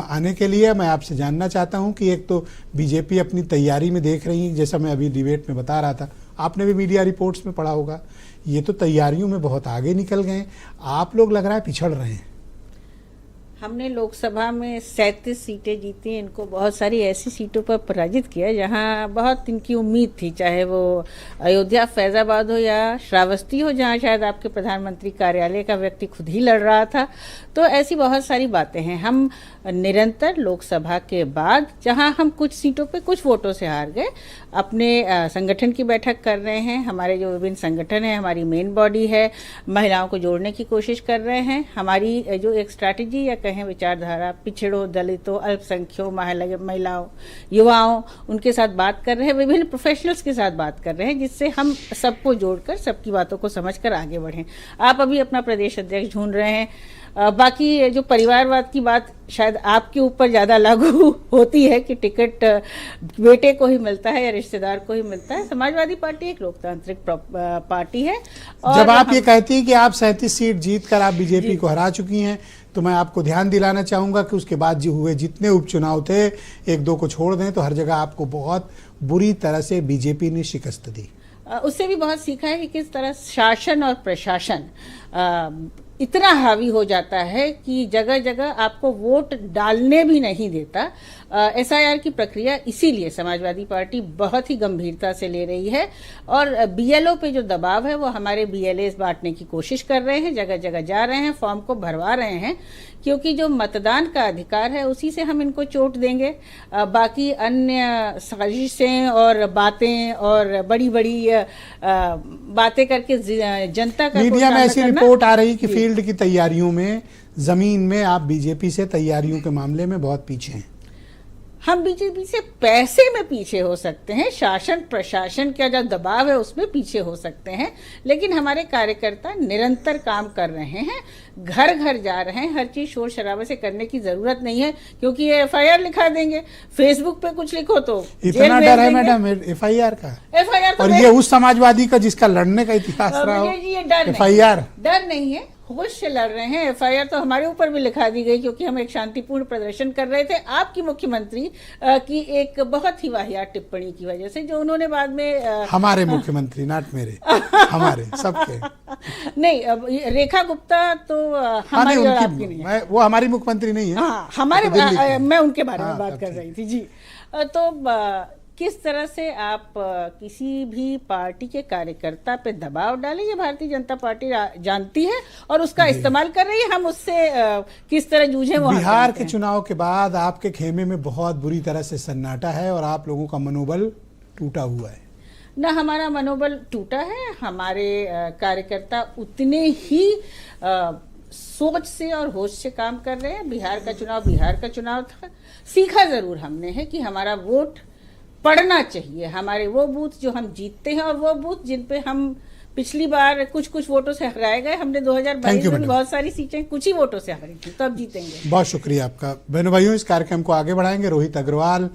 आने के लिए मैं आपसे जानना चाहता हूं कि एक तो बीजेपी अपनी तैयारी में देख रही है, जैसा मैं अभी डिबेट में बता रहा था, आपने भी मीडिया रिपोर्ट्स में पढ़ा होगा, ये तो तैयारियों में बहुत आगे निकल गए। आप लोग लग रहा है पिछड़ रहे हैं। हमने लोकसभा में 37 सीटें जीती, इनको बहुत सारी ऐसी सीटों पर पराजित किया जहां बहुत इनकी उम्मीद थी, चाहे वो अयोध्या, फैजाबाद हो या श्रावस्ती हो, जहां शायद आपके प्रधानमंत्री कार्यालय का व्यक्ति खुद ही लड़ रहा था। तो ऐसी बहुत सारी बातें हैं। हम निरंतर लोकसभा के बाद, जहां हम कुछ सीटों पे कुछ वोटों से हार गए, अपने संगठन की बैठक कर रहे हैं। हमारे जो विभिन्न संगठन है, हमारी मेन बॉडी है, महिलाओं को जोड़ने की कोशिश कर रहे हैं। हमारी जो एक स्ट्रैटेजी या कहें विचारधारा, पिछड़ों, दलितों, अल्पसंख्यकों, महिलाओं, युवाओं, उनके साथ बात कर रहे हैं, विभिन्न प्रोफेशनल्स के साथ बात कर रहे हैं, जिससे हम सबको जोड़कर सबकी बातों को समझकर आगे बढ़ें। आप अभी अपना प्रदेश अध्यक्ष ढूंढ रहे हैं। बाकी जो परिवारवाद की बात शायद आपके ऊपर ज़्यादा लागू होती है कि टिकट बेटे को ही मिलता है या रिश्तेदार को ही मिलता है। समाजवादी पार्टी एक लोकतांत्रिक पार्टी है। और जब आप ये कहती हैं कि आप 37 सीट जीतकर आप बीजेपी को हरा चुकी हैं, तो मैं आपको ध्यान दिलाना चाहूंगा कि उसके बाद जो हुए जितने उपचुनाव थे, एक दो को छोड़ दें तो हर जगह आपको बहुत बुरी तरह से बीजेपी ने शिकस्त दी। उससे भी बहुत सीखा है कि किस तरह शासन और प्रशासन इतना हावी हो जाता है कि जगह जगह आपको वोट डालने भी नहीं देता। एसआईआर की प्रक्रिया इसीलिए समाजवादी पार्टी बहुत ही गंभीरता से ले रही है, और बीएलओ पे जो दबाव है वो हमारे बीएलएस बांटने की कोशिश कर रहे हैं, जगह जगह जा रहे हैं, फॉर्म को भरवा रहे हैं, क्योंकि जो मतदान का अधिकार है उसी से हम इनको चोट देंगे। बाकी अन्य साजिशें और बातें और बड़ी बड़ी बातें करके जनता का मीडिया में ऐसी रिपोर्ट आ रही कि फील्ड की तैयारियों में, जमीन में आप बीजेपी से तैयारियों के मामले में बहुत पीछे हैं। हम बीजेपी से पैसे में पीछे हो सकते हैं, शासन प्रशासन का जो दबाव है उसमें पीछे हो सकते हैं, लेकिन हमारे कार्यकर्ता निरंतर काम कर रहे हैं, घर घर जा रहे हैं। हर चीज शोर शराबे से करने की जरूरत नहीं है, क्योंकि ये एफआईआर लिखा देंगे, फेसबुक पे कुछ लिखो तो इतना डर है मैडम एफआईआर का। एफआईआर और ये उस समाजवादी का जिसका लड़ने का इतिहास रहा हो। एफआईआर डर नहीं है, होश से लड़ रहे हैं। एफआईआर तो हमारे ऊपर भी लिखा दी गई, क्योंकि हम एक शांतिपूर्ण प्रदर्शन कर रहे थे आपकी मुख्यमंत्री की एक बहुत ही वाहियात टिप्पणी की वजह से, जो उन्होंने बाद में हमारे मुख्यमंत्री, नॉट मेरे, हमारे सबके नहीं, रेखा गुप्ता तो हमारी और आपकी नहीं है, वो हमारी मुख्यमंत्री नहीं है। हाँ, हमारे मैं उनके बारे में बात कर रही थी जी। तो किस तरह से आप किसी भी पार्टी के कार्यकर्ता पे दबाव डालें, ये भारतीय जनता पार्टी जानती है और उसका इस्तेमाल कर रही है। हम उससे किस तरह जूझे वो बिहार के चुनाव के बाद आपके खेमे में बहुत बुरी तरह से सन्नाटा है और आप लोगों का मनोबल टूटा हुआ है। न हमारा मनोबल टूटा है, हमारे कार्यकर्ता उतने ही सोच से और होश से काम कर रहे हैं। बिहार का चुनाव था, सीखा जरूर हमने है कि हमारा वोट पढ़ना चाहिए। हमारे वो बूथ जो हम जीतते हैं और वो बूथ जिन पे हम पिछली बार कुछ वोटों से हराए गए, हमने 2022 में बहुत सारी सीटें कुछ ही वोटों से हारी थी, तो अब जीतेंगे। बहुत शुक्रिया आपका। बहनों भाइयों, इस कार्यक्रम को आगे बढ़ाएंगे रोहित अग्रवाल।